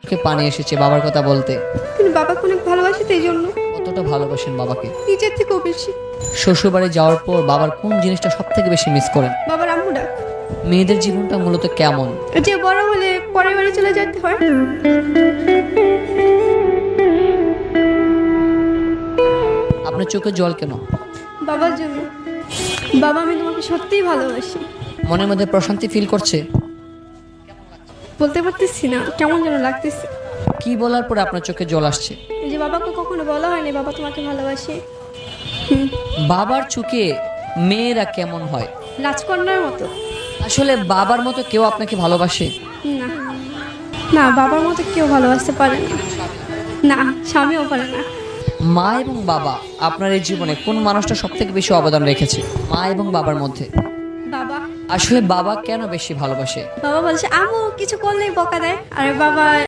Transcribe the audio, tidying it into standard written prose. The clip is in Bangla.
চোখে পানি এসেছে বাবার কথা বলতে। কিন্তু বাবাকে অনেক ভালোবাসি, তো এই জন্য কতটা ভালোবাসেন বাবাকে? নিজের থেকেও বেশি। শ্বশুরবাড়ি যাওয়ার পর বাবার কোন জিনিসটা সব থেকে বেশি মিস করেন? বাবার আম্মু ডাক। মেয়েদের জীবনটা মূলত কেমন? যে বড় হলে পরের বাড়ি চলে যেতে হয়। আপনার চোখে জল কেন? বাবার জন্য। বাবা, আমি তোমাকে সত্যিই ভালোবাসি। মনের মধ্যে প্রশান্তি ফিল করছে? বলতে পারতেছি না, কেমন যেন লাগতেছে। কি বলার পরে আপনার চোখে জল আসছে? এই যে বাবাকে কখনো বলা হয়নি বাবা তোমাকে ভালোবাসে। বাবার চোখে মেয়েরা কেমন হয়? রাজকন্যার মতো। আসলে বাবার মতো কেউ আপনাকে ভালোবাসে? না না, বাবার মতো কেউ ভালোবাসতে পারে না। না, স্বামীও পারে না। মা এবং বাবা আপনার এই জীবনে কোন মানুষটা সব থেকে বেশি অবদান রেখেছে মা এবং বাবার মধ্যে? বাবা। আসলে বাবা কেন বেশি ভালোবাসে? বাবা বলছে আম্মু কিছু করলেই বকা দেয়, আর বাবা